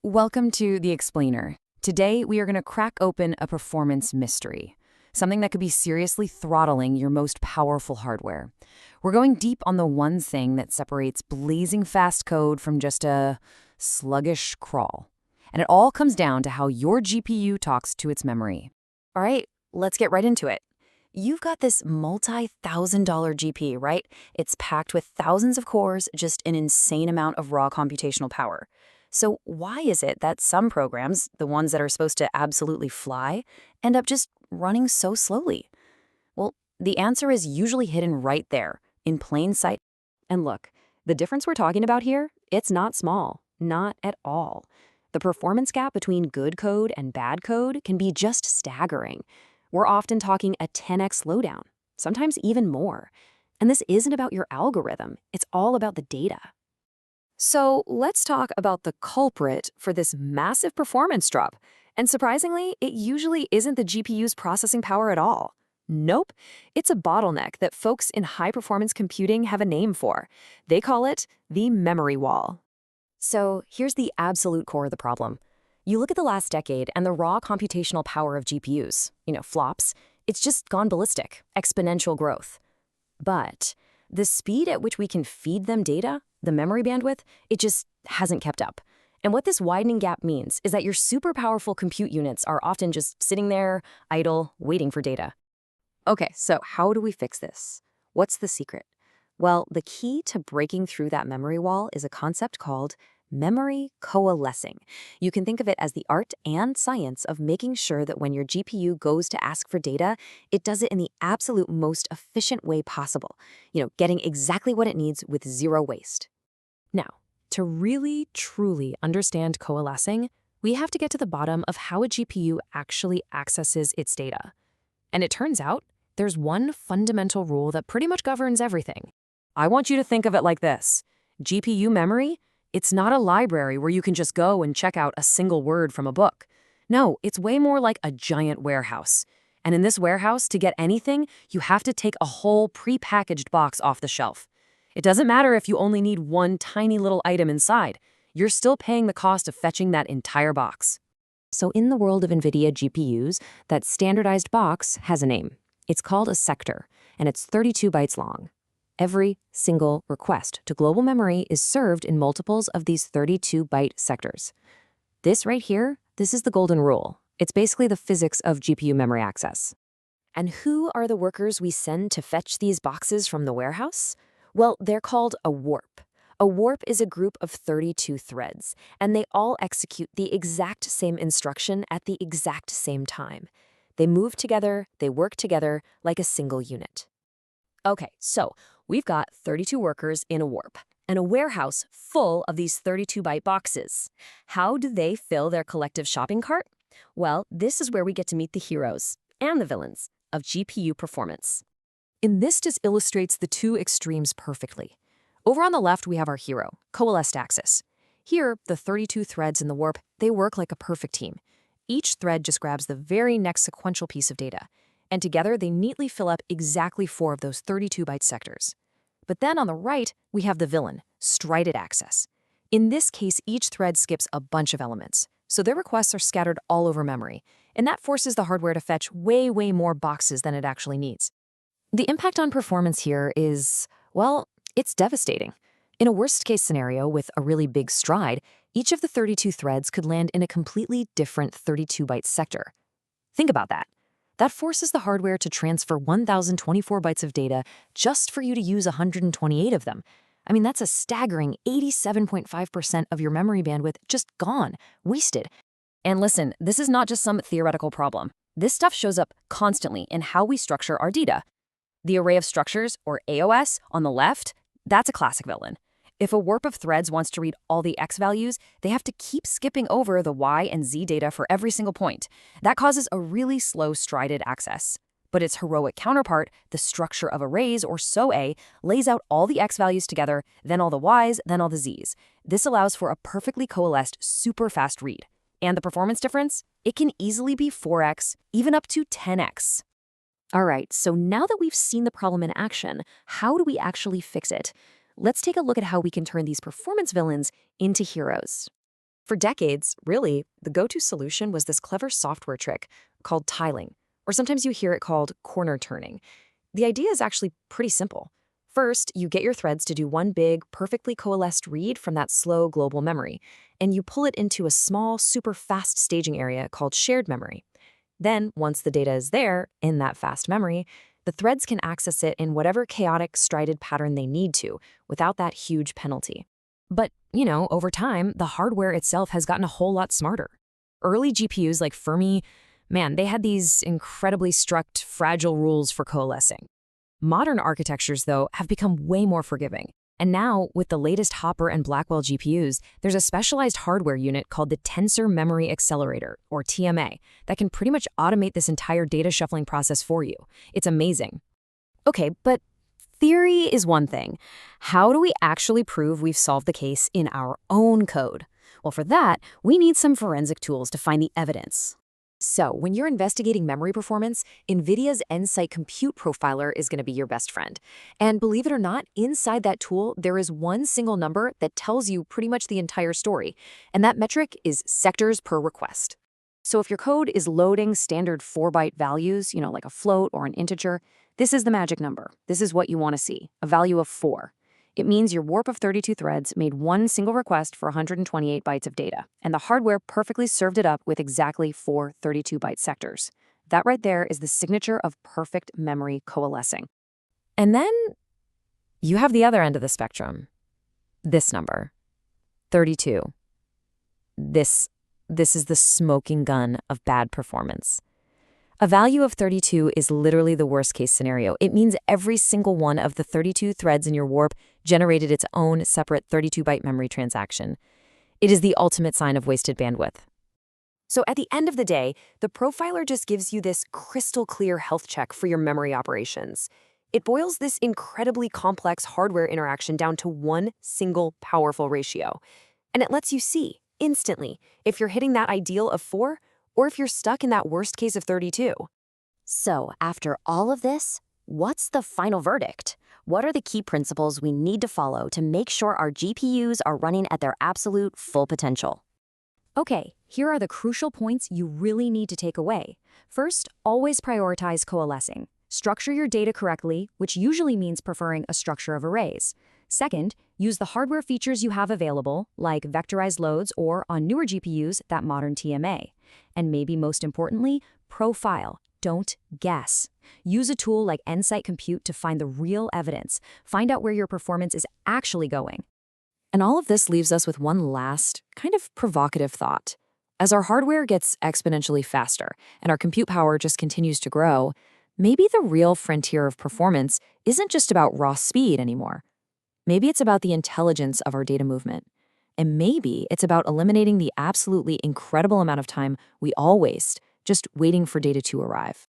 Welcome to the Explainer. Today, we are going to crack open a performance mystery, something that could be seriously throttling your most powerful hardware. We're going deep on the one thing that separates blazing fast code from just a sluggish crawl. And it all comes down to how your GPU talks to its memory. All right, let's get right into it. You've got this multi-$1,000 GPU, right? It's packed with thousands of cores, just an insane amount of raw computational power. So why is it that some programs, the ones that are supposed to absolutely fly, end up just running so slowly? Well, the answer is usually hidden right there, in plain sight. And look, the difference we're talking about here, it's not small, not at all. The performance gap between good code and bad code can be just staggering. We're often talking a 10x slowdown, sometimes even more. And this isn't about your algorithm, it's all about the data. So let's talk about the culprit for this massive performance drop. And surprisingly, it usually isn't the GPU's processing power at all. Nope, it's a bottleneck that folks in high-performance computing have a name for. They call it the memory wall. So here's the absolute core of the problem. You look at the last decade and the raw computational power of GPUs, flops, it's just gone ballistic, exponential growth. But the speed at which we can feed them data, the memory bandwidth, it just hasn't kept up. And what this widening gap means is that your super powerful compute units are often just sitting there, idle, waiting for data. Okay, so how do we fix this? What's the secret? Well, the key to breaking through that memory wall is a concept called memory coalescing. You can think of it as the art and science of making sure that when your GPU goes to ask for data, it does it in the absolute most efficient way possible. Getting exactly what it needs with zero waste. Now, to really, truly understand coalescing, we have to get to the bottom of how a GPU actually accesses its data. And it turns out, there's one fundamental rule that pretty much governs everything. I want you to think of it like this. GPU memory, it's not a library where you can just go and check out a single word from a book. No, it's way more like a giant warehouse. And in this warehouse, to get anything, you have to take a whole pre-packaged box off the shelf. It doesn't matter if you only need one tiny little item inside. You're still paying the cost of fetching that entire box. So in the world of NVIDIA GPUs, that standardized box has a name. It's called a sector, and it's 32 bytes long. Every single request to global memory is served in multiples of these 32-byte sectors. This right here, this is the golden rule. It's basically the physics of GPU memory access. And who are the workers we send to fetch these boxes from the warehouse? Well, they're called a warp. A warp is a group of 32 threads, and they all execute the exact same instruction at the exact same time. They move together, they work together like a single unit. Okay, so we've got 32 workers in a warp and a warehouse full of these 32-byte boxes. How do they fill their collective shopping cart? Well, this is where we get to meet the heroes and the villains of GPU performance. And this just illustrates the two extremes perfectly. Over on the left, we have our hero, coalesced axis. Here, the 32 threads in the warp, they work like a perfect team. Each thread just grabs the very next sequential piece of data, and together they neatly fill up exactly 4 of those 32-byte sectors. But then on the right, we have the villain, strided access. In this case, each thread skips a bunch of elements, so their requests are scattered all over memory, and that forces the hardware to fetch way more boxes than it actually needs. The impact on performance here is, well, it's devastating. In a worst-case scenario with a really big stride, each of the 32 threads could land in a completely different 32-byte sector. Think about that. That forces the hardware to transfer 1,024 bytes of data just for you to use 128 of them. I mean, that's a staggering 87.5% of your memory bandwidth just gone, wasted. And listen, this is not just some theoretical problem. This stuff shows up constantly in how we structure our data. The array of structures, or AOS, on the left, that's a classic villain. If a warp of threads wants to read all the X values, they have to keep skipping over the Y and Z data for every single point. That causes a really slow strided access. But its heroic counterpart, the structure of arrays, or SOA, lays out all the X values together, then all the Ys, then all the Zs. This allows for a perfectly coalesced, super fast read. And the performance difference? It can easily be 4x, even up to 10x. All right, so now that we've seen the problem in action, how do we actually fix it? Let's take a look at how we can turn these performance villains into heroes. For decades, really, the go-to solution was this clever software trick called tiling, or sometimes you hear it called corner turning. The idea is actually pretty simple. First, you get your threads to do one big, perfectly coalesced read from that slow global memory, and you pull it into a small, super fast staging area called shared memory. Then, once the data is there, in that fast memory, the threads can access it in whatever chaotic, strided pattern they need to, without that huge penalty. But, over time, the hardware itself has gotten a whole lot smarter. Early GPUs like Fermi, man, they had these incredibly strict, fragile rules for coalescing. Modern architectures, though, have become way more forgiving. And now, with the latest Hopper and Blackwell GPUs, there's a specialized hardware unit called the Tensor Memory Accelerator, or TMA, that can pretty much automate this entire data shuffling process for you. It's amazing. Okay, but theory is one thing. How do we actually prove we've solved the case in our own code? Well, for that, we need some forensic tools to find the evidence. So, when you're investigating memory performance, NVIDIA's Nsight Compute Profiler is going to be your best friend. And believe it or not, inside that tool, there is one single number that tells you pretty much the entire story. And that metric is sectors per request. So if your code is loading standard 4-byte values, like a float or an integer, this is the magic number. This is what you want to see, a value of 4. It means your warp of 32 threads made one single request for 128 bytes of data, and the hardware perfectly served it up with exactly 4 32-byte sectors. That right there is the signature of perfect memory coalescing. And then you have the other end of the spectrum. This number, 32. This is the smoking gun of bad performance. A value of 32 is literally the worst-case scenario. It means every single one of the 32 threads in your warp generated its own separate 32-byte memory transaction. It is the ultimate sign of wasted bandwidth. So at the end of the day, the profiler just gives you this crystal-clear health check for your memory operations. It boils this incredibly complex hardware interaction down to one single powerful ratio. And it lets you see, instantly, if you're hitting that ideal of 4, or if you're stuck in that worst case of 32. So, after all of this, what's the final verdict? What are the key principles we need to follow to make sure our GPUs are running at their absolute full potential? Okay, here are the crucial points you really need to take away. First, always prioritize coalescing. Structure your data correctly, which usually means preferring a structure of arrays. Second, use the hardware features you have available, like vectorized loads or, on newer GPUs, that modern TMA. And maybe most importantly, profile. Don't guess. Use a tool like Nsight Compute to find the real evidence. Find out where your performance is actually going. And all of this leaves us with one last, kind of provocative thought. As our hardware gets exponentially faster and our compute power just continues to grow, maybe the real frontier of performance isn't just about raw speed anymore. Maybe it's about the intelligence of our data movement. And maybe it's about eliminating the absolutely incredible amount of time we all waste just waiting for data to arrive.